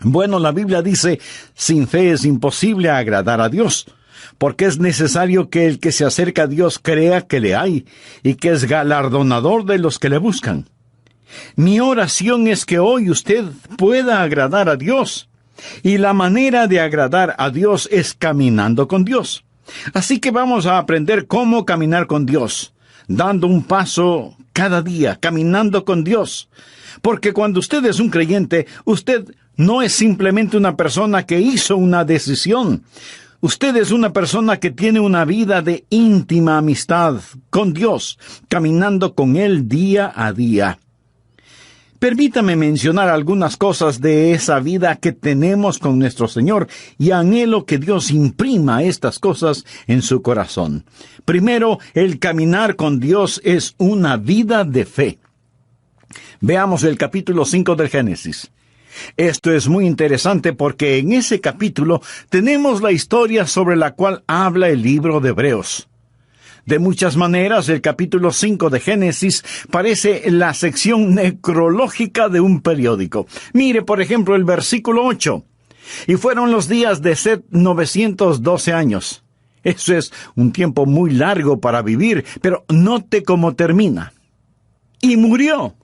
Bueno, la Biblia dice, sin fe es imposible agradar a Dios, porque es necesario que el que se acerca a Dios crea que le hay, y que es galardonador de los que le buscan. Mi oración es que hoy usted pueda agradar a Dios, y la manera de agradar a Dios es caminando con Dios. Así que vamos a aprender cómo caminar con Dios, dando un paso cada día, caminando con Dios. Porque cuando usted es un creyente, usted no es simplemente una persona que hizo una decisión. Usted es una persona que tiene una vida de íntima amistad con Dios, caminando con Él día a día. Permítame mencionar algunas cosas de esa vida que tenemos con nuestro Señor y anhelo que Dios imprima estas cosas en su corazón. Primero, el caminar con Dios es una vida de fe. Veamos el capítulo 5 del Génesis. Esto es muy interesante porque en ese capítulo tenemos la historia sobre la cual habla el libro de Hebreos. De muchas maneras, el capítulo 5 de Génesis parece la sección necrológica de un periódico. Mire, por ejemplo, el versículo 8. Y fueron los días de Set 912 años. Eso es un tiempo muy largo para vivir, pero note cómo termina. Y murió.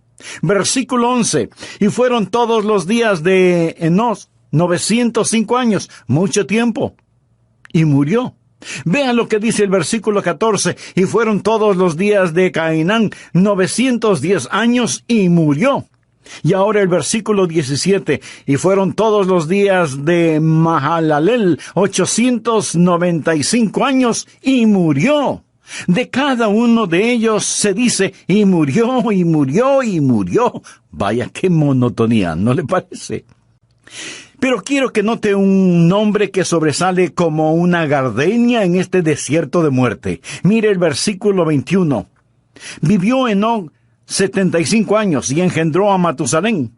Versículo 11. Y fueron todos los días de Enos 905 años, mucho tiempo. Y murió. Vea lo que dice el versículo 14. Y fueron todos los días de Cainán 910 años y murió. Y ahora el versículo 17. Y fueron todos los días de Mahalalel 895 años y murió. De cada uno de ellos se dice, y murió, y murió, y murió. Vaya, qué monotonía, ¿no le parece? Pero quiero que note un nombre que sobresale como una gardenia en este desierto de muerte. Mire el versículo 21. Vivió Enoc 75 años y engendró a Matusalén.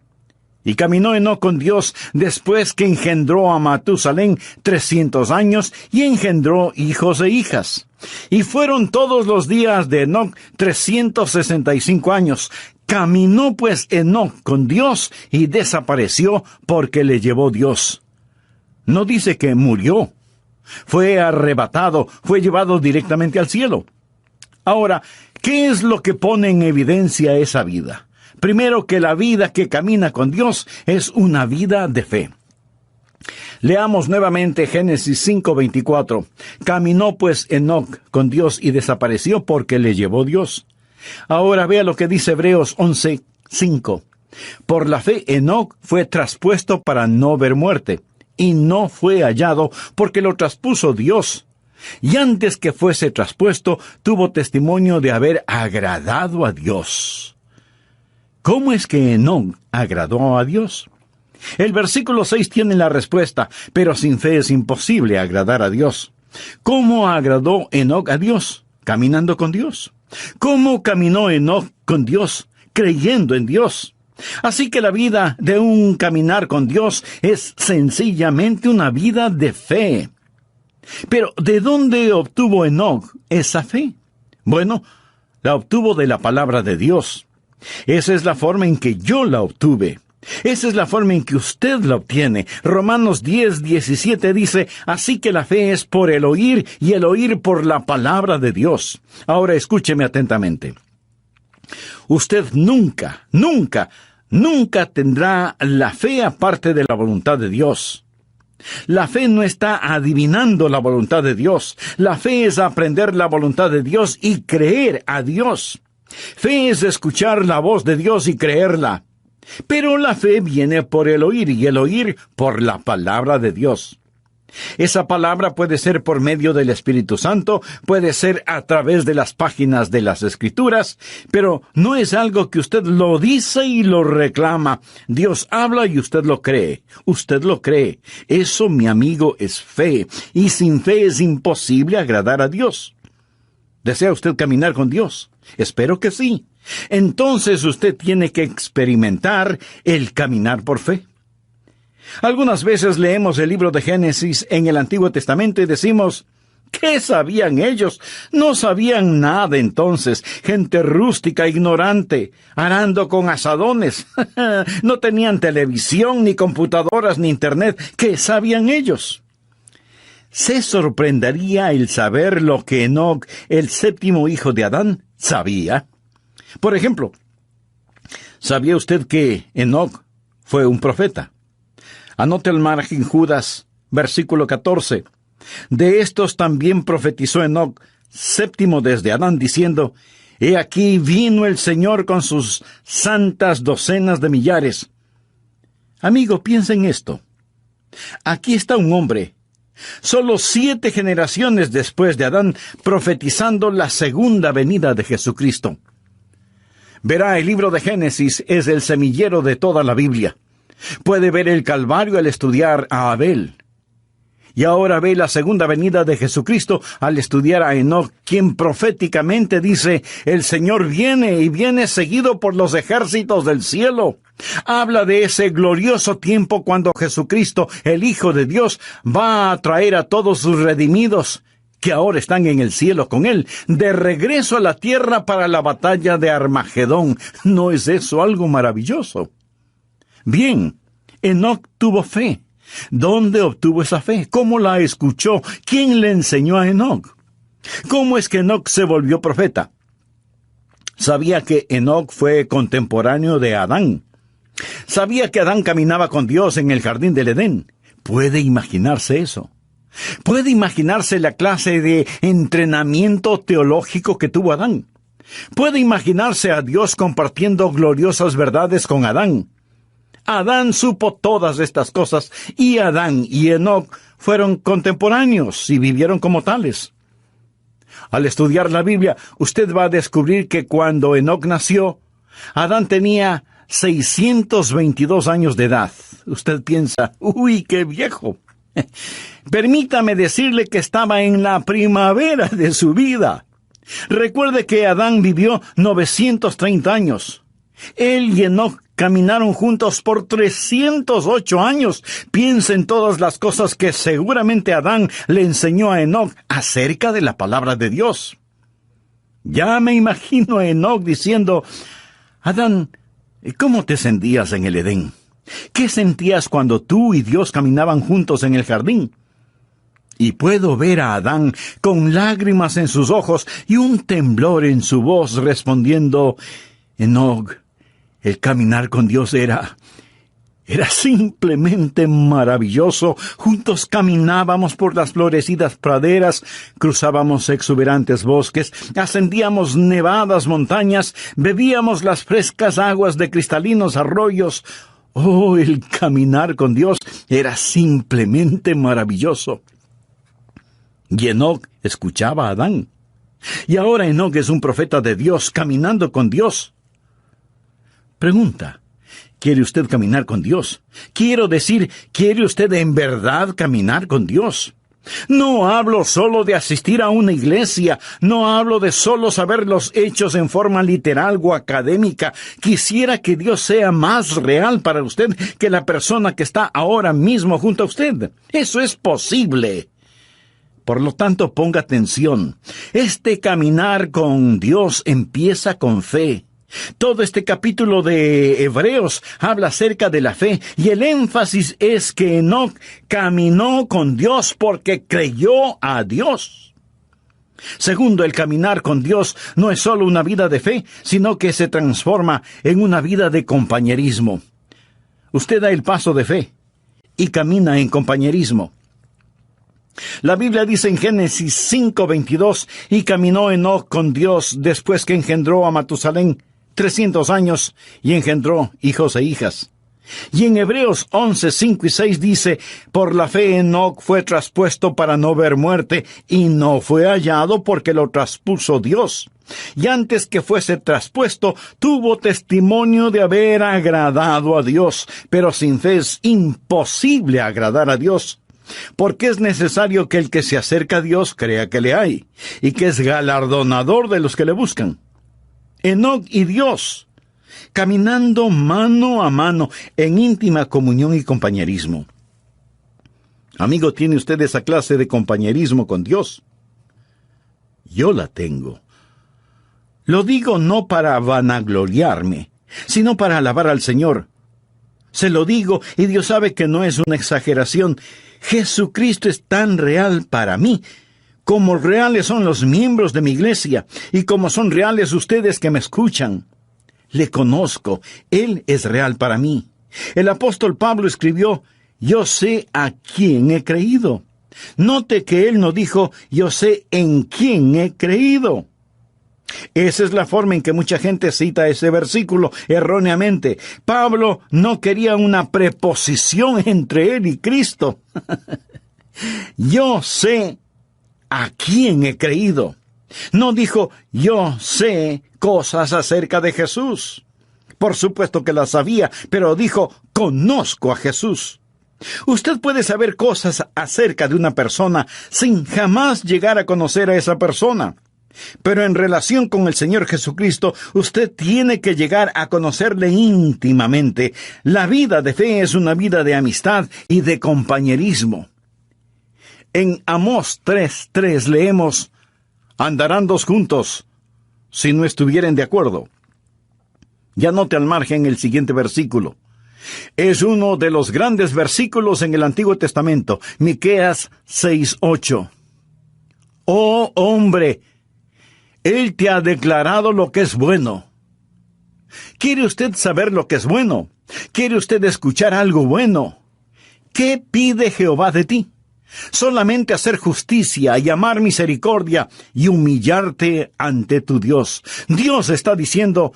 Y caminó Enoc con Dios después que engendró a Matusalén 300 años y engendró hijos e hijas. Y fueron todos los días de Enoc 365 años. Caminó pues Enoc con Dios y desapareció porque le llevó Dios. No dice que murió. Fue arrebatado, fue llevado directamente al cielo. Ahora, ¿qué es lo que pone en evidencia esa vida? Primero, que la vida que camina con Dios es una vida de fe. Leamos nuevamente Génesis 5:24. Caminó pues Enoc con Dios y desapareció porque le llevó Dios. Ahora vea lo que dice Hebreos 11:5. Por la fe Enoc fue traspuesto para no ver muerte, y no fue hallado porque lo traspuso Dios. Y antes que fuese traspuesto, tuvo testimonio de haber agradado a Dios. ¿Cómo es que Enoc agradó a Dios? El versículo 6 tiene la respuesta, pero sin fe es imposible agradar a Dios. ¿Cómo agradó Enoc a Dios? Caminando con Dios. ¿Cómo caminó Enoc con Dios? Creyendo en Dios. Así que la vida de un caminar con Dios es sencillamente una vida de fe. Pero, ¿de dónde obtuvo Enoc esa fe? Bueno, la obtuvo de la palabra de Dios. Esa es la forma en que yo la obtuve. Esa es la forma en que usted la obtiene. Romanos 10:17 dice, así que la fe es por el oír y el oír por la palabra de Dios. Ahora escúcheme atentamente. Usted nunca tendrá la fe aparte de la voluntad de Dios. La fe no está adivinando la voluntad de Dios. La fe es aprender la voluntad de Dios y creer a Dios. Fe es escuchar la voz de Dios y creerla. Pero la fe viene por el oír y el oír por la palabra de Dios. Esa palabra puede ser por medio del Espíritu Santo, puede ser a través de las páginas de las Escrituras, pero no es algo que usted lo dice y lo reclama. Dios habla y usted lo cree. Usted lo cree. Eso, mi amigo, es fe. Y sin fe es imposible agradar a Dios. ¿Desea usted caminar con Dios? Espero que sí. Entonces usted tiene que experimentar el caminar por fe. Algunas veces leemos el libro de Génesis en el Antiguo Testamento y decimos, ¿Qué sabían ellos? No sabían nada entonces. Gente rústica, ignorante, arando con azadones. No tenían televisión, ni computadoras, ni internet. ¿Qué sabían ellos? Se sorprendería el saber lo que Enoc, el séptimo hijo de Adán, sabía. Por ejemplo, ¿sabía usted que Enoc fue un profeta? Anote al margen Judas, versículo 14. De estos también profetizó Enoc, séptimo desde Adán, diciendo: He aquí vino el Señor con sus santas docenas de millares. Amigo, piensa en esto. Aquí está un hombre, solo 7 generaciones después de Adán, profetizando la segunda venida de Jesucristo. Verá, el libro de Génesis es el semillero de toda la Biblia. Puede ver el Calvario al estudiar a Abel. Y ahora ve la segunda venida de Jesucristo al estudiar a Enoc, quien proféticamente dice: el Señor viene y viene seguido por los ejércitos del cielo. Habla de ese glorioso tiempo cuando Jesucristo, el Hijo de Dios, va a traer a todos sus redimidos, que ahora están en el cielo con Él, de regreso a la tierra para la batalla de Armagedón. ¿No es eso algo maravilloso? Bien, Enoc tuvo fe. ¿Dónde obtuvo esa fe? ¿Cómo la escuchó? ¿Quién le enseñó a Enoc? ¿Cómo es que Enoc se volvió profeta? Sabía que Enoc fue contemporáneo de Adán. Sabía que Adán caminaba con Dios en el jardín del Edén. ¿Puede imaginarse eso? ¿Puede imaginarse la clase de entrenamiento teológico que tuvo Adán? ¿Puede imaginarse a Dios compartiendo gloriosas verdades con Adán? Adán supo todas estas cosas, y Adán y Enoc fueron contemporáneos y vivieron como tales. Al estudiar la Biblia, usted va a descubrir que cuando Enoc nació, Adán tenía 622 años de edad. Usted piensa: ¡uy, qué viejo! Permítame decirle que estaba en la primavera de su vida. Recuerde que Adán vivió 930 años. Él y Enoc caminaron juntos por 308 años. Piensa en todas las cosas que seguramente Adán le enseñó a Enoc acerca de la palabra de Dios. Ya me imagino a Enoc diciendo: Adán, ¿cómo te sentías en el Edén? ¿Qué sentías cuando tú y Dios caminaban juntos en el jardín? Y puedo ver a Adán con lágrimas en sus ojos y un temblor en su voz respondiendo: Enoc, el caminar con Dios era simplemente maravilloso. Juntos caminábamos por las florecidas praderas, cruzábamos exuberantes bosques, ascendíamos nevadas montañas, bebíamos las frescas aguas de cristalinos arroyos. Oh, el caminar con Dios era simplemente maravilloso. Y Enoc escuchaba a Adán. Y ahora Enoc es un profeta de Dios, caminando con Dios. Pregunta: ¿quiere usted caminar con Dios? Quiero decir, ¿quiere usted en verdad caminar con Dios? No hablo solo de asistir a una iglesia, no hablo de solo saber los hechos en forma literal o académica. Quisiera que Dios sea más real para usted que la persona que está ahora mismo junto a usted. Eso es posible. Por lo tanto, ponga atención. Este caminar con Dios empieza con fe. Todo este capítulo de Hebreos habla acerca de la fe, y el énfasis es que Enoc caminó con Dios porque creyó a Dios. Segundo, el caminar con Dios no es solo una vida de fe, sino que se transforma en una vida de compañerismo. Usted da el paso de fe y camina en compañerismo. La Biblia dice en Génesis 5:22, y caminó Enoc con Dios después que engendró a Matusalén 300 años, y engendró hijos e hijas. Y en Hebreos 11:5 y 6 dice: por la fe Enoc fue traspuesto para no ver muerte, y no fue hallado porque lo traspuso Dios. Y antes que fuese traspuesto, tuvo testimonio de haber agradado a Dios. Pero sin fe es imposible agradar a Dios. Porque es necesario que el que se acerca a Dios crea que le hay, y que es galardonador de los que le buscan. Enoc y Dios, caminando mano a mano, en íntima comunión y compañerismo. Amigo, ¿tiene usted esa clase de compañerismo con Dios? yo la tengo. Lo digo no para vanagloriarme, sino para alabar al Señor. Se lo digo, y Dios sabe que no es una exageración. Jesucristo es tan real para mí, como reales son los miembros de mi iglesia, y como son reales ustedes que me escuchan. Le conozco, Él es real para mí. El apóstol Pablo escribió, yo sé a quién he creído. Note que él no dijo, yo sé en quién he creído. Esa es la forma en que mucha gente cita ese versículo erróneamente. Pablo no quería una preposición entre él y Cristo. Yo sé a quién he creído. No dijo, yo sé cosas acerca de Jesús. Por supuesto que las sabía, pero dijo, conozco a Jesús. Usted puede saber cosas acerca de una persona sin jamás llegar a conocer a esa persona. Pero en relación con el Señor Jesucristo, usted tiene que llegar a conocerle íntimamente. La vida de fe es una vida de amistad y de compañerismo. En Amós 3:3 leemos, andarán dos juntos, si no estuvieren de acuerdo. Ya note al margen el siguiente versículo. Es uno de los grandes versículos en el Antiguo Testamento, Miqueas 6:8. Oh hombre, Él te ha declarado lo que es bueno. ¿Quiere usted saber lo que es bueno? ¿Quiere usted escuchar algo bueno? ¿Qué pide Jehová de ti? Solamente hacer justicia y amar misericordia y humillarte ante tu Dios. Dios está diciendo,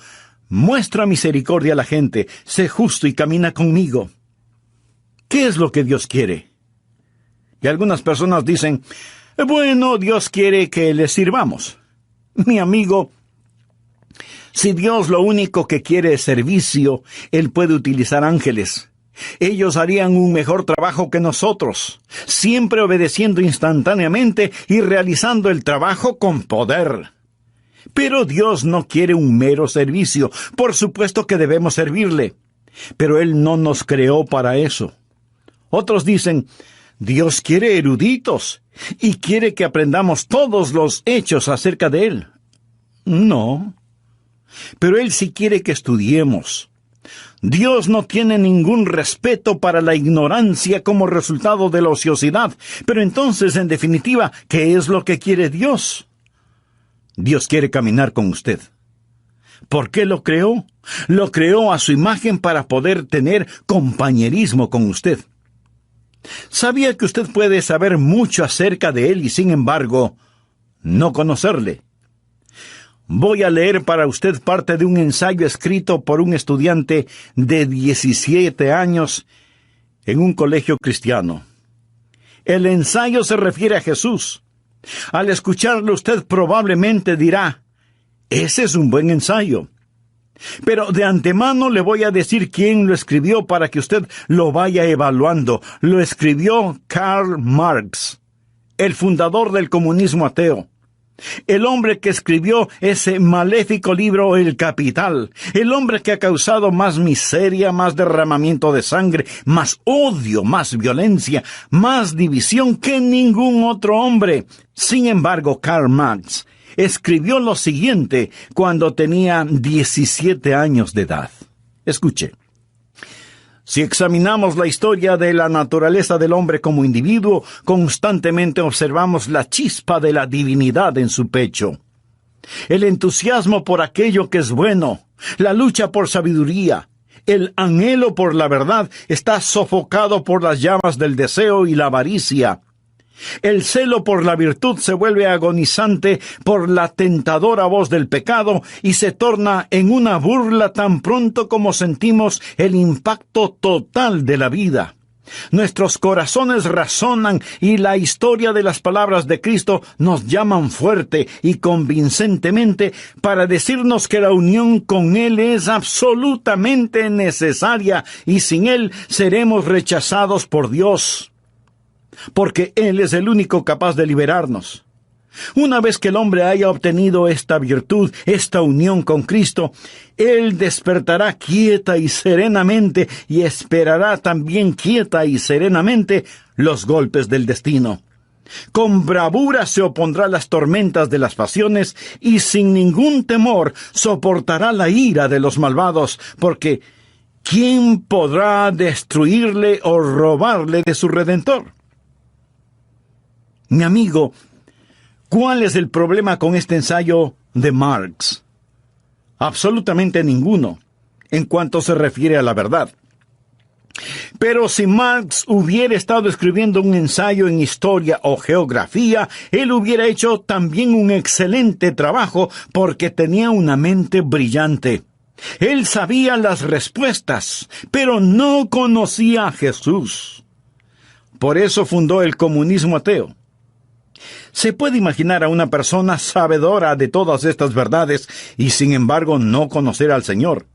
muestra misericordia a la gente, sé justo y camina conmigo. ¿Qué es lo que Dios quiere? Y algunas personas dicen, bueno, Dios quiere que le sirvamos. Mi amigo, si Dios lo único que quiere es servicio, Él puede utilizar ángeles. Ellos harían un mejor trabajo que nosotros, siempre obedeciendo instantáneamente y realizando el trabajo con poder. Pero Dios no quiere un mero servicio. Por supuesto que debemos servirle, pero Él no nos creó para eso. Otros dicen, Dios quiere eruditos y quiere que aprendamos todos los hechos acerca de Él. No, pero Él sí quiere que estudiemos. Dios no tiene ningún respeto para la ignorancia como resultado de la ociosidad. Pero entonces, en definitiva, ¿qué es lo que quiere Dios? Dios quiere caminar con usted. ¿Por qué lo creó? Lo creó a su imagen para poder tener compañerismo con usted. ¿Sabía que usted puede saber mucho acerca de Él y, sin embargo, no conocerle? Voy a leer para usted parte de un ensayo escrito por un estudiante de 17 años en un colegio cristiano. El ensayo se refiere a Jesús. Al escucharlo usted probablemente dirá, ese es un buen ensayo. Pero de antemano le voy a decir quién lo escribió para que usted lo vaya evaluando. Lo escribió Karl Marx, el fundador del comunismo ateo. El hombre que escribió ese maléfico libro El Capital, el hombre que ha causado más miseria, más derramamiento de sangre, más odio, más violencia, más división que ningún otro hombre. Sin embargo, Karl Marx escribió lo siguiente cuando tenía 17 años de edad. Escuche. Si examinamos la historia de la naturaleza del hombre como individuo, constantemente observamos la chispa de la divinidad en su pecho. El entusiasmo por aquello que es bueno, la lucha por sabiduría, el anhelo por la verdad está sofocado por las llamas del deseo y la avaricia. El celo por la virtud se vuelve agonizante por la tentadora voz del pecado y se torna en una burla tan pronto como sentimos el impacto total de la vida. Nuestros corazones razonan y la historia de las palabras de Cristo nos llaman fuerte y convincentemente para decirnos que la unión con Él es absolutamente necesaria y sin Él seremos rechazados por Dios. Porque Él es el único capaz de liberarnos. Una vez que el hombre haya obtenido esta virtud, esta unión con Cristo, Él despertará quieta y serenamente y esperará también quieta y serenamente los golpes del destino. Con bravura se opondrá a las tormentas de las pasiones y sin ningún temor soportará la ira de los malvados, porque ¿quién podrá destruirle o robarle de su Redentor? Mi amigo, ¿cuál es el problema con este ensayo de Marx? Absolutamente ninguno, en cuanto se refiere a la verdad. Pero si Marx hubiera estado escribiendo un ensayo en historia o geografía, él hubiera hecho también un excelente trabajo porque tenía una mente brillante. Él sabía las respuestas, pero no conocía a Jesús. Por eso fundó el comunismo ateo. Se puede imaginar a una persona sabedora de todas estas verdades y sin embargo no conocer al Señor.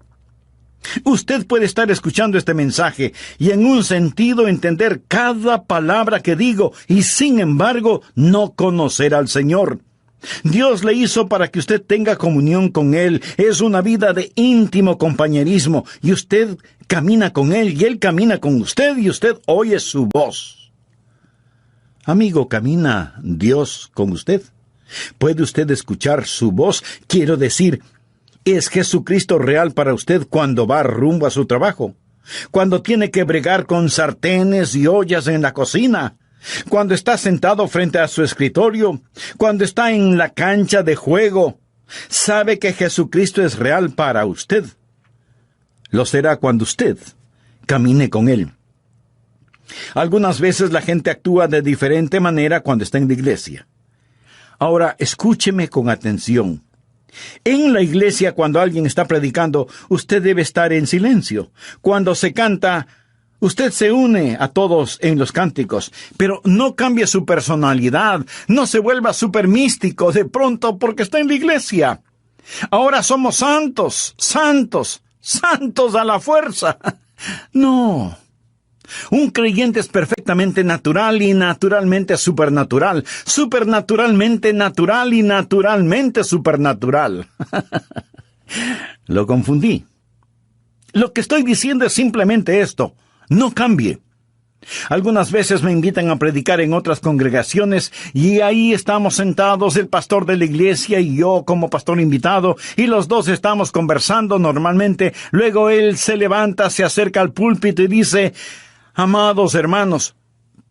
Usted puede estar escuchando este mensaje y en un sentido entender cada palabra que digo y sin embargo no conocer al Señor. Dios le hizo para que usted tenga comunión con Él. Es una vida de íntimo compañerismo y usted camina con Él y Él camina con usted y usted oye su voz. Amigo, ¿camina Dios con usted? ¿Puede usted escuchar su voz? Quiero decir, ¿es Jesucristo real para usted cuando va rumbo a su trabajo? Cuando tiene que bregar con sartenes y ollas en la cocina. Cuando está sentado frente a su escritorio. Cuando está en la cancha de juego. ¿Sabe que Jesucristo es real para usted? Lo será cuando usted camine con Él. Algunas veces la gente actúa de diferente manera cuando está en la iglesia. Ahora, escúcheme con atención. En la iglesia, cuando alguien está predicando, usted debe estar en silencio. Cuando se canta, usted se une a todos en los cánticos, pero no cambie su personalidad, no se vuelva súper místico de pronto porque está en la iglesia. Ahora somos santos, santos, santos a la fuerza. No. Un creyente es perfectamente natural y naturalmente supernatural, supernaturalmente natural y naturalmente supernatural. Lo confundí. Lo que estoy diciendo es simplemente esto: no cambie. Algunas veces me invitan a predicar en otras congregaciones y ahí estamos sentados, el pastor de la iglesia y yo como pastor invitado, y los dos estamos conversando normalmente. Luego él se levanta, se acerca al púlpito y dice: amados hermanos,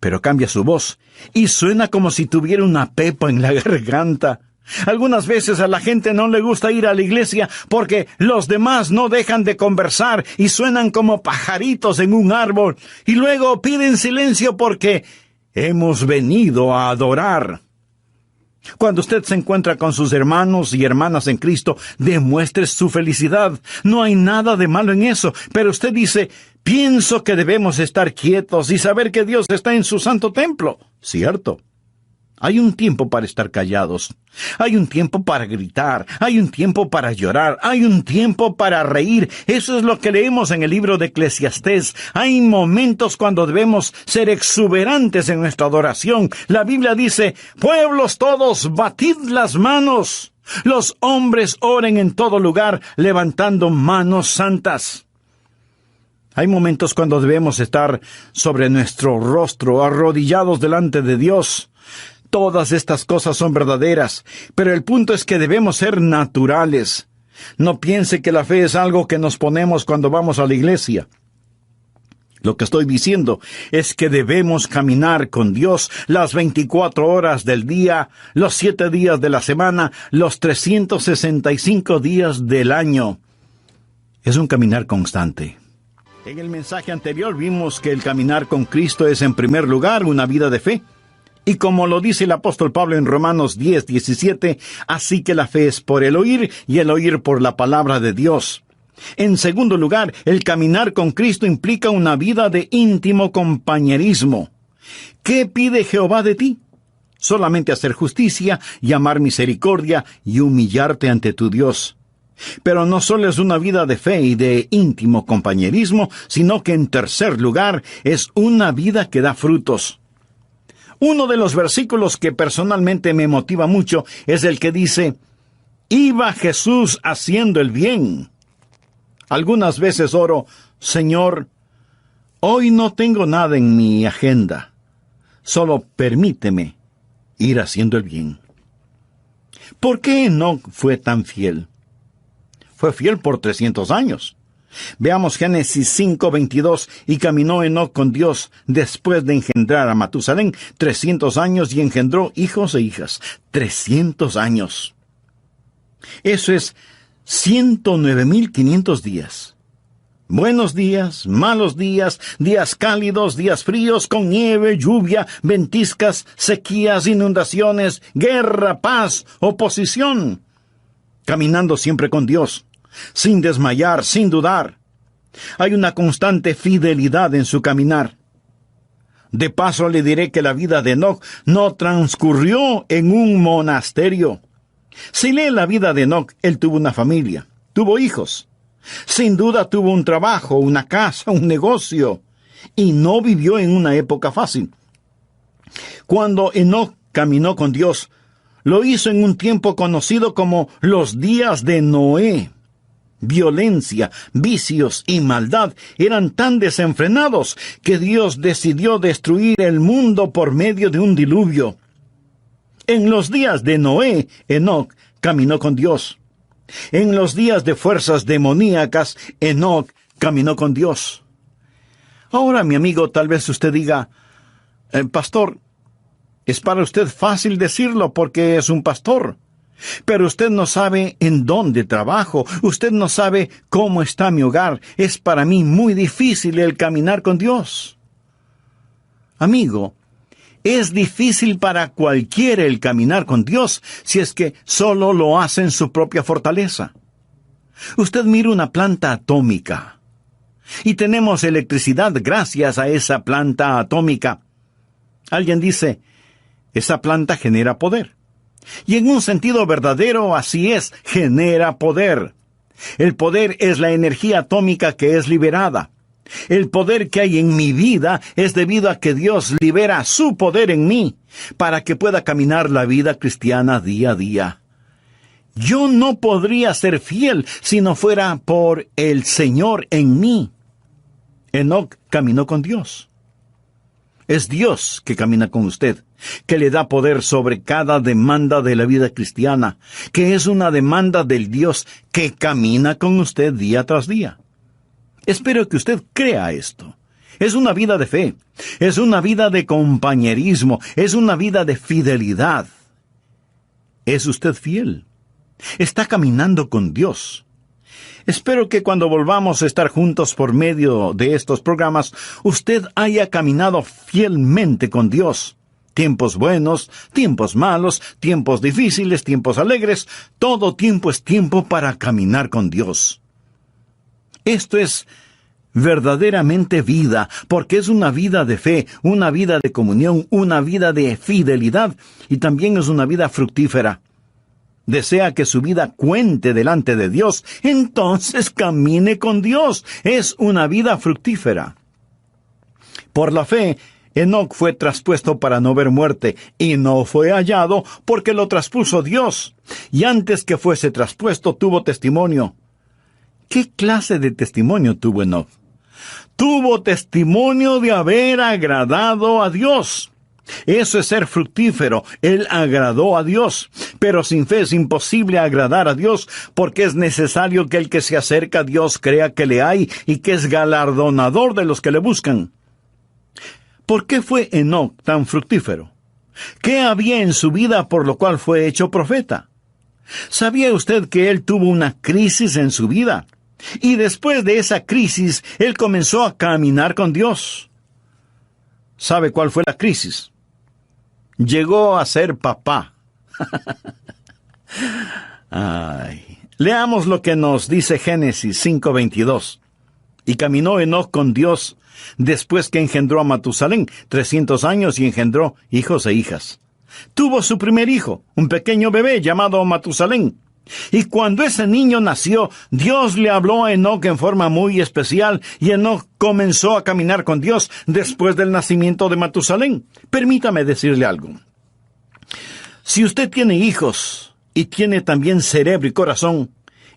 pero cambia su voz y suena como si tuviera una pepa en la garganta. Algunas veces a la gente no le gusta ir a la iglesia porque los demás no dejan de conversar y suenan como pajaritos en un árbol, y luego piden silencio porque hemos venido a adorar. Cuando usted se encuentra con sus hermanos y hermanas en Cristo, demuestre su felicidad. No hay nada de malo en eso, pero usted dice: pienso que debemos estar quietos y saber que Dios está en su santo templo. ¿Cierto? Hay un tiempo para estar callados. Hay un tiempo para gritar. Hay un tiempo para llorar. Hay un tiempo para reír. Eso es lo que leemos en el libro de Eclesiastés. Hay momentos cuando debemos ser exuberantes en nuestra adoración. La Biblia dice: pueblos todos, batid las manos. Los hombres oren en todo lugar, levantando manos santas. Hay momentos cuando debemos estar sobre nuestro rostro, arrodillados delante de Dios. Todas estas cosas son verdaderas, pero el punto es que debemos ser naturales. No piense que la fe es algo que nos ponemos cuando vamos a la iglesia. Lo que estoy diciendo es que debemos caminar con Dios las 24 horas del día, los 7 días de la semana, los 365 días del año. Es un caminar constante. En el mensaje anterior vimos que el caminar con Cristo es en primer lugar una vida de fe. Y como lo dice el apóstol Pablo en Romanos 10:17, así que la fe es por el oír y el oír por la palabra de Dios. En segundo lugar, el caminar con Cristo implica una vida de íntimo compañerismo. ¿Qué pide Jehová de ti? Solamente hacer justicia y amar misericordia y humillarte ante tu Dios. Pero no solo es una vida de fe y de íntimo compañerismo, sino que en tercer lugar es una vida que da frutos. Uno de los versículos que personalmente me motiva mucho es el que dice: iba Jesús haciendo el bien. Algunas veces oro: Señor, hoy no tengo nada en mi agenda. Solo permíteme ir haciendo el bien. ¿Por qué Enoc fue tan fiel? Fue fiel por 300 años. Veamos Génesis 5:22. Y caminó Enoc con Dios después de engendrar a Matusalén 300 años y engendró hijos e hijas. 300 años. Eso es 109,500 días. Buenos días, malos días, días cálidos, días fríos, con nieve, lluvia, ventiscas, sequías, inundaciones, guerra, paz, oposición. Caminando siempre con Dios, sin desmayar, sin dudar. Hay una constante fidelidad en su caminar. De paso le diré que la vida de Enoc no transcurrió en un monasterio. Si lee la vida de Enoc, él tuvo una familia, tuvo hijos. Sin duda tuvo un trabajo, una casa, un negocio, y no vivió en una época fácil. Cuando Enoc caminó con Dios, lo hizo en un tiempo conocido como los días de Noé. Violencia, vicios y maldad eran tan desenfrenados que Dios decidió destruir el mundo por medio de un diluvio. En los días de Noé, Enoc caminó con Dios. En los días de fuerzas demoníacas, Enoc caminó con Dios. Ahora, mi amigo, tal vez usted diga, pastor, es para usted fácil decirlo porque es un pastor. Pero usted no sabe en dónde trabajo, usted no sabe cómo está mi hogar. Es para mí muy difícil el caminar con Dios. Amigo, es difícil para cualquiera el caminar con Dios si es que solo lo hace en su propia fortaleza. Usted mira una planta atómica y tenemos electricidad gracias a esa planta atómica. Alguien dice, esa planta genera poder. Y en un sentido verdadero así es, genera poder. El poder es la energía atómica que es liberada. El poder que hay en mi vida es debido a que Dios libera su poder en mí para que pueda caminar la vida cristiana día a día. Yo no podría ser fiel si no fuera por el Señor en mí. Enoc caminó con Dios. Es Dios que camina con usted, que le da poder sobre cada demanda de la vida cristiana, que es una demanda del Dios que camina con usted día tras día. Espero que usted crea esto. Es una vida de fe, es una vida de compañerismo, es una vida de fidelidad. ¿Es usted fiel? Está caminando con Dios. Espero que cuando volvamos a estar juntos por medio de estos programas, usted haya caminado fielmente con Dios. Tiempos buenos, tiempos malos, tiempos difíciles, tiempos alegres, todo tiempo es tiempo para caminar con Dios. Esto es verdaderamente vida, porque es una vida de fe, una vida de comunión, una vida de fidelidad, y también es una vida fructífera. Desea que su vida cuente delante de Dios, entonces camine con Dios. Es una vida fructífera. Por la fe, Enoc fue traspuesto para no ver muerte, y no fue hallado porque lo traspuso Dios. Y antes que fuese traspuesto, tuvo testimonio. ¿Qué clase de testimonio tuvo Enoc? Tuvo testimonio de haber agradado a Dios. Eso es ser fructífero. Él agradó a Dios. Pero sin fe es imposible agradar a Dios, porque es necesario que el que se acerca a Dios crea que le hay y que es galardonador de los que le buscan. ¿Por qué fue Enoc tan fructífero? ¿Qué había en su vida por lo cual fue hecho profeta? ¿Sabía usted que él tuvo una crisis en su vida? Y después de esa crisis, él comenzó a caminar con Dios. ¿Sabe cuál fue la crisis? Llegó a ser papá. Leamos lo que nos dice Génesis 5:22. Y caminó Enoc con Dios después que engendró a Matusalén 300 años y engendró hijos e hijas. Tuvo su primer hijo, un pequeño bebé llamado Matusalén. Y cuando ese niño nació, Dios le habló a Enoc en forma muy especial, y Enoc comenzó a caminar con Dios después del nacimiento de Matusalén. Permítame decirle algo. Si usted tiene hijos y tiene también cerebro y corazón,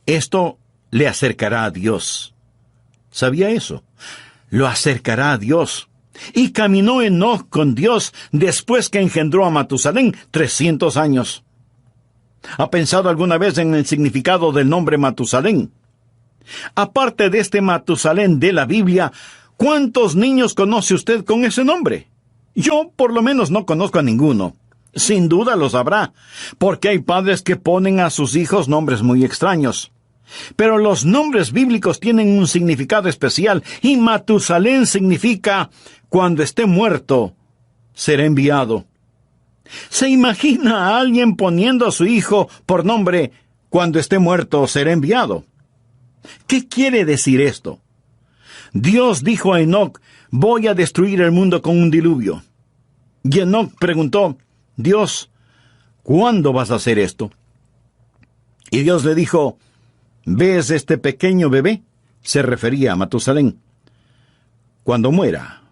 esto le acercará a Dios. ¿Sabía eso? Lo acercará a Dios. Y caminó Enoc con Dios después que engendró a Matusalén 300 años. ¿Ha pensado alguna vez en el significado del nombre Matusalén? Aparte de este Matusalén de la Biblia, ¿cuántos niños conoce usted con ese nombre? Yo, por lo menos, no conozco a ninguno. Sin duda los habrá, porque hay padres que ponen a sus hijos nombres muy extraños. Pero los nombres bíblicos tienen un significado especial, y Matusalén significa, cuando esté muerto, será enviado. ¿Se imagina a alguien poniendo a su hijo por nombre, cuando esté muerto, será enviado? ¿Qué quiere decir esto? Dios dijo a Enoc, voy a destruir el mundo con un diluvio. Y Enoc preguntó, Dios, ¿cuándo vas a hacer esto? Y Dios le dijo, ¿ves este pequeño bebé? Se refería a Matusalén. Cuando muera,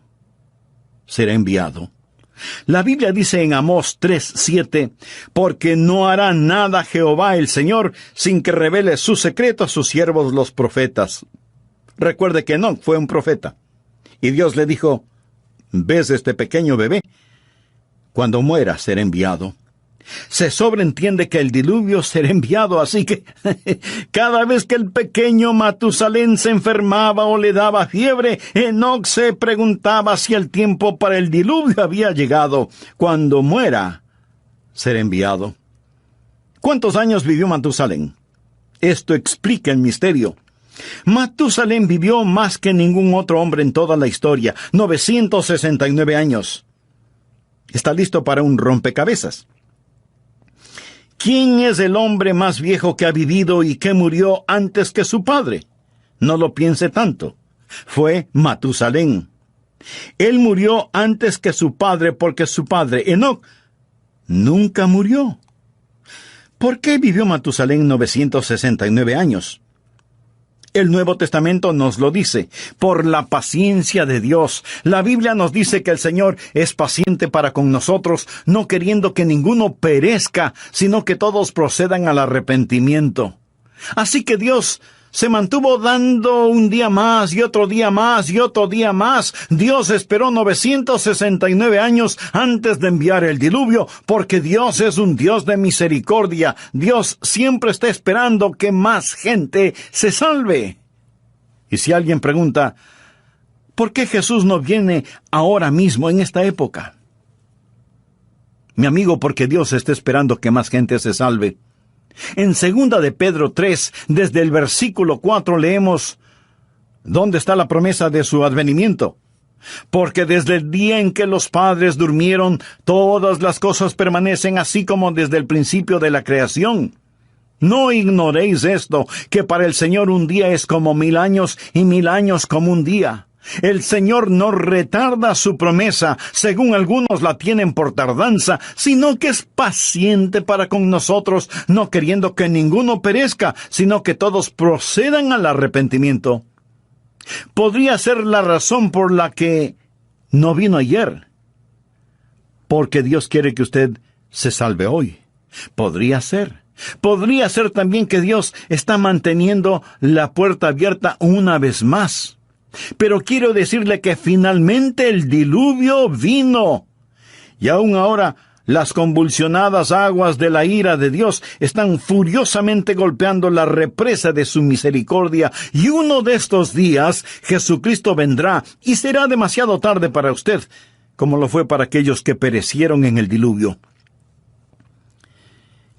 será enviado. La Biblia dice en Amós 3:7, porque no hará nada Jehová el Señor sin que revele su secreto a sus siervos los profetas. Recuerde que Enoc fue un profeta. Y Dios le dijo, ¿ves este pequeño bebé? Cuando muera será enviado. Se sobreentiende que el diluvio será enviado, así que cada vez que el pequeño Matusalén se enfermaba o le daba fiebre, Enoc se preguntaba si el tiempo para el diluvio había llegado. Cuando muera, será enviado. ¿Cuántos años vivió Matusalén? Esto explica el misterio. Matusalén vivió más que ningún otro hombre en toda la historia, 969 años. ¿Está listo para un rompecabezas? ¿Quién es el hombre más viejo que ha vivido y que murió antes que su padre? No lo piense tanto. Fue Matusalén. Él murió antes que su padre porque su padre, Enoc, nunca murió. ¿Por qué vivió Matusalén 969 años? El Nuevo Testamento nos lo dice, por la paciencia de Dios. La Biblia nos dice que el Señor es paciente para con nosotros, no queriendo que ninguno perezca, sino que todos procedan al arrepentimiento. Así que Dios se mantuvo dando un día más y otro día más y otro día más. Dios esperó 969 años antes de enviar el diluvio, porque Dios es un Dios de misericordia. Dios siempre está esperando que más gente se salve. Y si alguien pregunta, ¿por qué Jesús no viene ahora mismo en esta época? Mi amigo, porque Dios está esperando que más gente se salve. En 2 de Pedro 3, desde el versículo 4 leemos, ¿dónde está la promesa de su advenimiento? Porque desde el día en que los padres durmieron, todas las cosas permanecen así como desde el principio de la creación. No ignoréis esto, que para el Señor un día es como 1000 años y 1000 años como un día. El Señor no retarda su promesa, según algunos la tienen por tardanza, sino que es paciente para con nosotros, no queriendo que ninguno perezca, sino que todos procedan al arrepentimiento. Podría ser la razón por la que no vino ayer, porque Dios quiere que usted se salve hoy. Podría ser. Podría ser también que Dios está manteniendo la puerta abierta una vez más. Pero quiero decirle que finalmente el diluvio vino. Y aún ahora, las convulsionadas aguas de la ira de Dios están furiosamente golpeando la represa de su misericordia. Y uno de estos días, Jesucristo vendrá y será demasiado tarde para usted, como lo fue para aquellos que perecieron en el diluvio.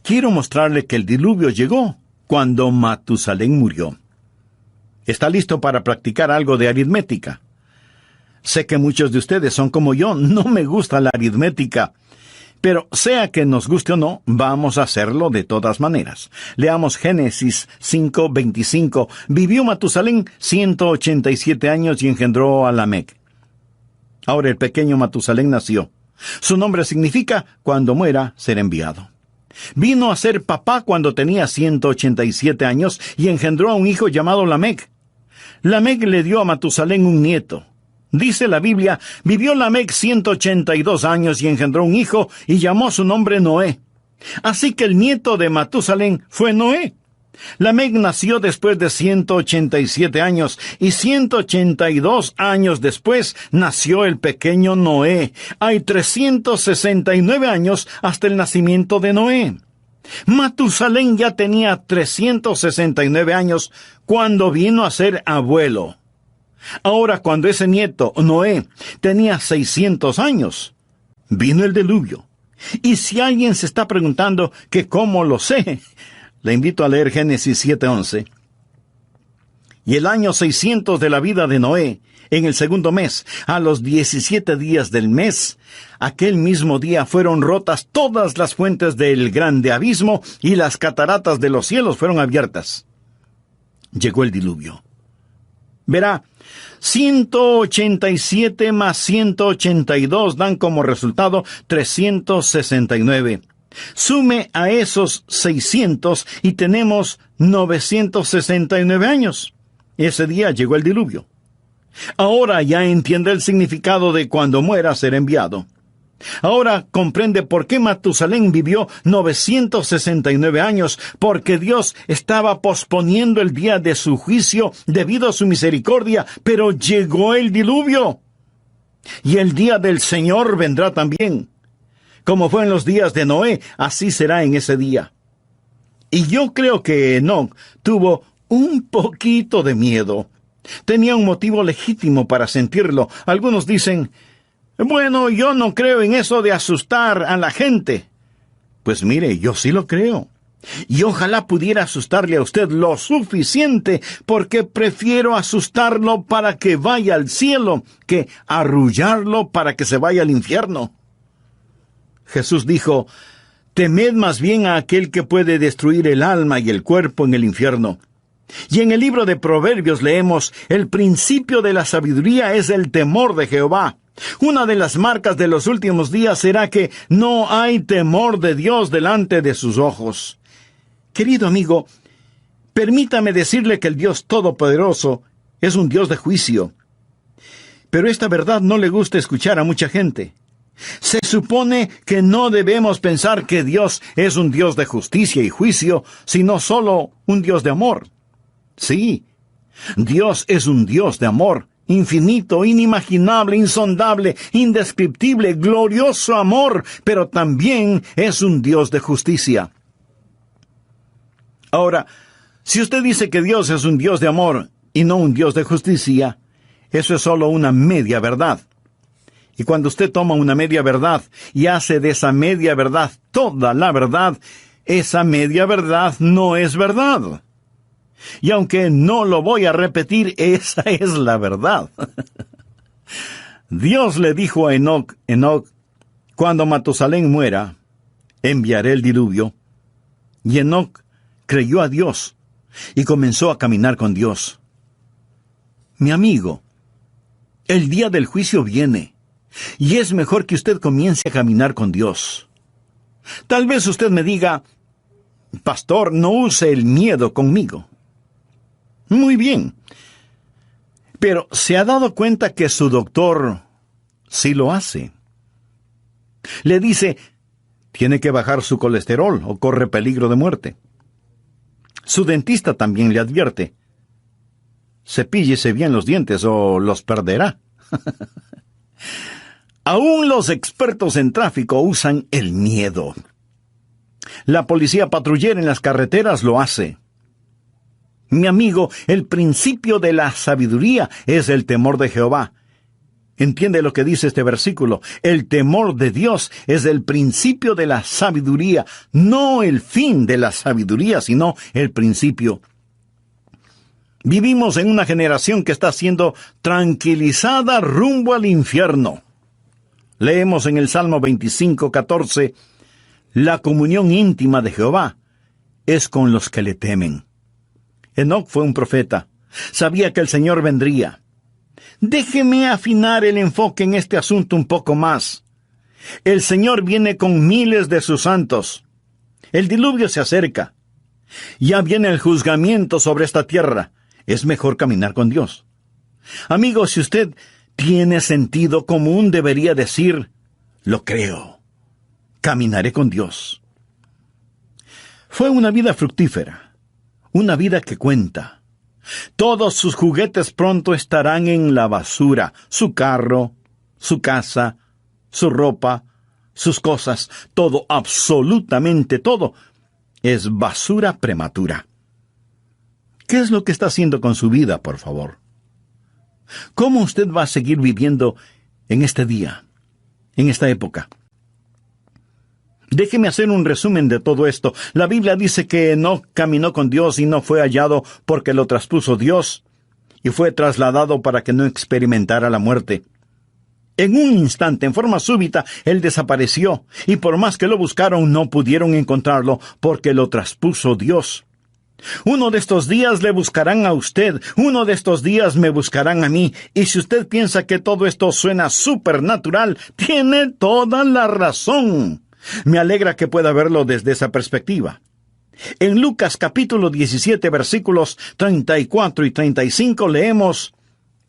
Quiero mostrarle que el diluvio llegó cuando Matusalén murió. ¿Está listo para practicar algo de aritmética? Sé que muchos de ustedes son como yo, no me gusta la aritmética. Pero sea que nos guste o no, vamos a hacerlo de todas maneras. Leamos Génesis 5:25. Vivió Matusalén 187 años y engendró a Lamec. Ahora el pequeño Matusalén nació. Su nombre significa, cuando muera, será enviado. Vino a ser papá cuando tenía 187 años y engendró a un hijo llamado Lamec. Lamec le dio a Matusalén un nieto. Dice la Biblia, vivió Lamec 182 años y engendró un hijo y llamó su nombre Noé. Así que el nieto de Matusalén fue Noé. Lamec nació después de 187 años, y 182 años después nació el pequeño Noé. Hay 369 años hasta el nacimiento de Noé. Matusalén ya tenía 369 años cuando vino a ser abuelo. Ahora, cuando ese nieto, Noé, tenía 600 años, vino el diluvio. Y si alguien se está preguntando que cómo lo sé, le invito a leer Génesis 7:11. Y el año 600 de la vida de Noé, en el segundo mes, a los 17 días del mes, aquel mismo día fueron rotas todas las fuentes del grande abismo, y las cataratas de los cielos fueron abiertas. Llegó el diluvio. Verá, 187 más 182 dan como resultado 369. Sume a esos 600 y tenemos 969 años. Ese día llegó el diluvio. Ahora ya entiende el significado de cuando muera ser enviado. Ahora comprende por qué Matusalén vivió 969 años, porque Dios estaba posponiendo el día de su juicio debido a su misericordia, pero llegó el diluvio. Y el día del Señor vendrá también. Como fue en los días de Noé, así será en ese día. Y yo creo que Enoc tuvo un poquito de miedo. Tenía un motivo legítimo para sentirlo. Algunos dicen, bueno, yo no creo en eso de asustar a la gente. Pues mire, yo sí lo creo. Y ojalá pudiera asustarle a usted lo suficiente, porque prefiero asustarlo para que vaya al cielo que arrullarlo para que se vaya al infierno. Jesús dijo, temed más bien a aquel que puede destruir el alma y el cuerpo en el infierno. Y en el libro de Proverbios leemos, el principio de la sabiduría es el temor de Jehová. Una de las marcas de los últimos días será que no hay temor de Dios delante de sus ojos. Querido amigo, permítame decirle que el Dios Todopoderoso es un Dios de juicio. Pero esta verdad no le gusta escuchar a mucha gente. Se supone que no debemos pensar que Dios es un Dios de justicia y juicio, sino solo un Dios de amor. Sí, Dios es un Dios de amor, infinito, inimaginable, insondable, indescriptible, glorioso amor, pero también es un Dios de justicia. Ahora, si usted dice que Dios es un Dios de amor y no un Dios de justicia, eso es solo una media verdad. Y cuando usted toma una media verdad y hace de esa media verdad toda la verdad, esa media verdad no es verdad. Y aunque no lo voy a repetir, esa es la verdad. Dios le dijo a Enoc, cuando Matusalén muera, enviaré el diluvio. Y Enoc creyó a Dios y comenzó a caminar con Dios. Mi amigo, el día del juicio viene, y es mejor que usted comience a caminar con Dios. Tal vez usted me diga, pastor, no use el miedo conmigo. Muy bien. Pero ¿se ha dado cuenta que su doctor sí lo hace? Le dice, tiene que bajar su colesterol o corre peligro de muerte. Su dentista también le advierte, cepíllese bien los dientes o los perderá. Aún los expertos en tráfico usan el miedo. La policía patrullera en las carreteras lo hace. Mi amigo, el principio de la sabiduría es el temor de Jehová. ¿Entiende lo que dice este versículo? El temor de Dios es el principio de la sabiduría, no el fin de la sabiduría, sino el principio. Vivimos en una generación que está siendo tranquilizada rumbo al infierno. Leemos en el Salmo 25:14, la comunión íntima de Jehová es con los que le temen. Enoc fue un profeta. Sabía que el Señor vendría. Déjeme afinar el enfoque en este asunto un poco más. El Señor viene con miles de sus santos. El diluvio se acerca. Ya viene el juzgamiento sobre esta tierra. Es mejor caminar con Dios. Amigo, si usted tiene sentido común, debería decir, lo creo. Caminaré con Dios. Fue una vida fructífera. una vida que cuenta. Todos sus juguetes pronto estarán en la basura, su carro, su casa, su ropa, sus cosas, todo, absolutamente todo, es basura prematura. ¿Qué es lo que está haciendo con su vida, por favor? ¿Cómo usted va a seguir viviendo en este día, en esta época? Déjeme hacer un resumen de todo esto. La Biblia dice que Enoc caminó con Dios y no fue hallado porque lo traspuso Dios, y fue trasladado para que no experimentara la muerte. En un instante, en forma súbita, él desapareció, y por más que lo buscaron, no pudieron encontrarlo porque lo traspuso Dios. Uno de estos días le buscarán a usted, uno de estos días me buscarán a mí, y si usted piensa que todo esto suena supernatural, tiene toda la razón. Me alegra que pueda verlo desde esa perspectiva. En Lucas capítulo 17, versículos 34 y 35 leemos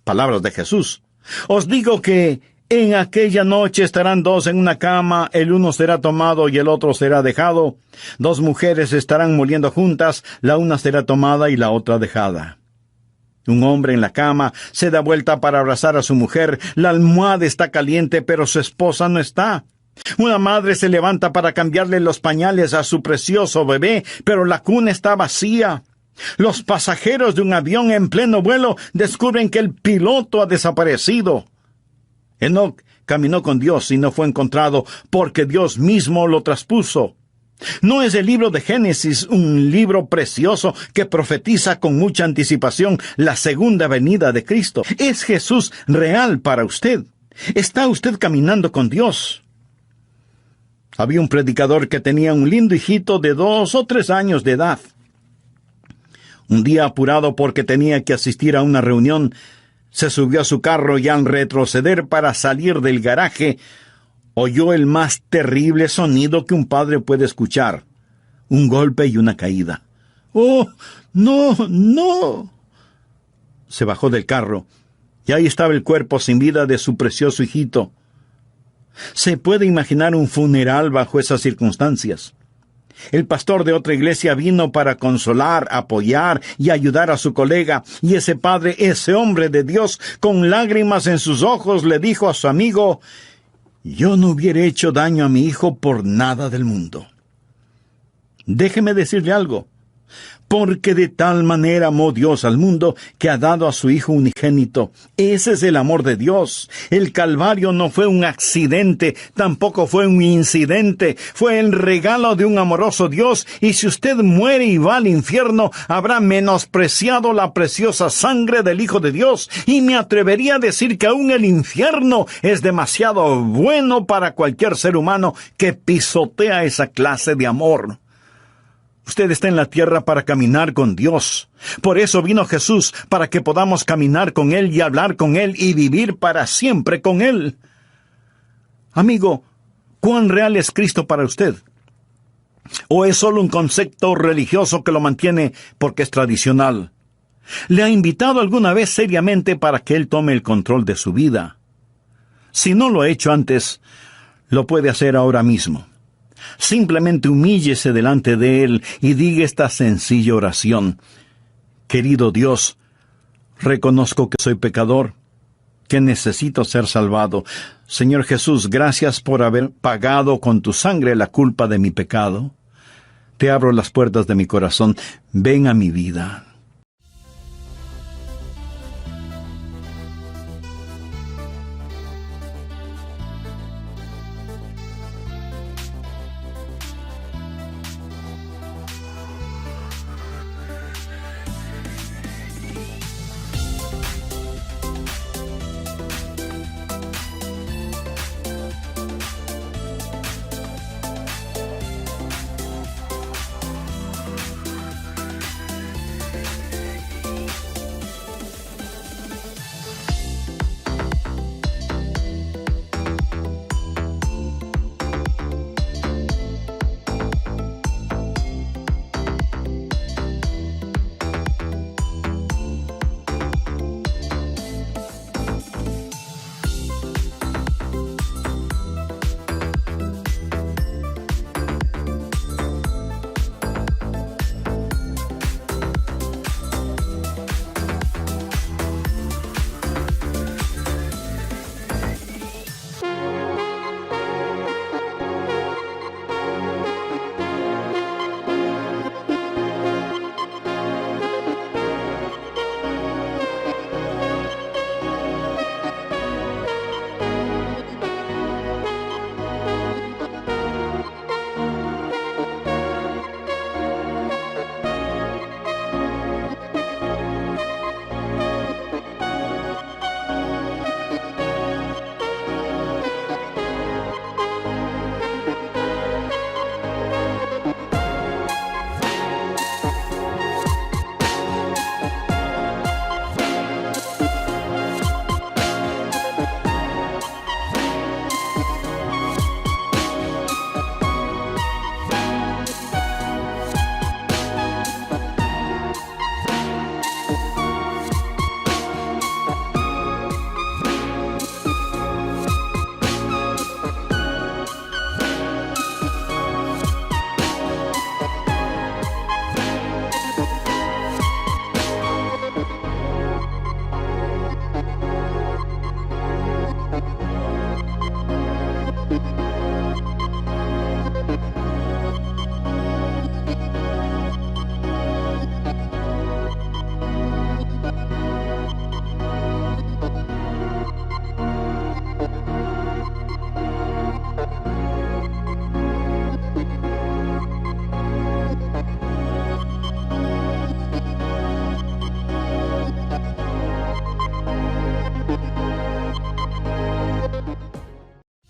palabras de Jesús. Os digo que en aquella noche estarán dos en una cama, el uno será tomado y el otro será dejado. Dos mujeres estarán moliendo juntas, la una será tomada y la otra dejada. Un hombre en la cama se da vuelta para abrazar a su mujer, la almohada está caliente, pero su esposa no está. Una madre se levanta para cambiarle los pañales a su precioso bebé, pero la cuna está vacía. Los pasajeros de un avión en pleno vuelo descubren que el piloto ha desaparecido. Enoc caminó con Dios y no fue encontrado porque Dios mismo lo traspuso. ¿No es el libro de Génesis un libro precioso que profetiza con mucha anticipación la segunda venida de Cristo? ¿Es Jesús real para usted? ¿Está usted caminando con Dios? Había un predicador que tenía un lindo hijito de 2 o 3 años de edad. Un día, apurado porque tenía que asistir a una reunión, se subió a su carro y al retroceder para salir del garaje, oyó el más terrible sonido que un padre puede escuchar: un golpe y una caída. ¡Oh, no, no! Se bajó del carro, y ahí estaba el cuerpo sin vida de su precioso hijito. ¿Se puede imaginar un funeral bajo esas circunstancias? El pastor de otra iglesia vino para consolar, apoyar y ayudar a su colega, y ese padre, ese hombre de Dios, con lágrimas en sus ojos, le dijo a su amigo: yo no hubiera hecho daño a mi hijo por nada del mundo. Déjeme decirle algo. Porque de tal manera amó Dios al mundo que ha dado a su Hijo unigénito. Ese es el amor de Dios. El Calvario no fue un accidente, tampoco fue un incidente. Fue el regalo de un amoroso Dios, y si usted muere y va al infierno, habrá menospreciado la preciosa sangre del Hijo de Dios. Y me atrevería a decir que aún el infierno es demasiado bueno para cualquier ser humano que pisotea esa clase de amor. Usted está en la tierra para caminar con Dios. Por eso vino Jesús, para que podamos caminar con Él y hablar con Él y vivir para siempre con Él. Amigo, ¿cuán real es Cristo para usted? ¿O es solo un concepto religioso que lo mantiene porque es tradicional? ¿Le ha invitado alguna vez seriamente para que Él tome el control de su vida? Si no lo ha hecho antes, lo puede hacer ahora mismo. Simplemente humíllese delante de Él y diga esta sencilla oración: querido Dios, reconozco que soy pecador, que necesito ser salvado. Señor Jesús, gracias por haber pagado con tu sangre la culpa de mi pecado. Te abro las puertas de mi corazón. Ven a mi vida.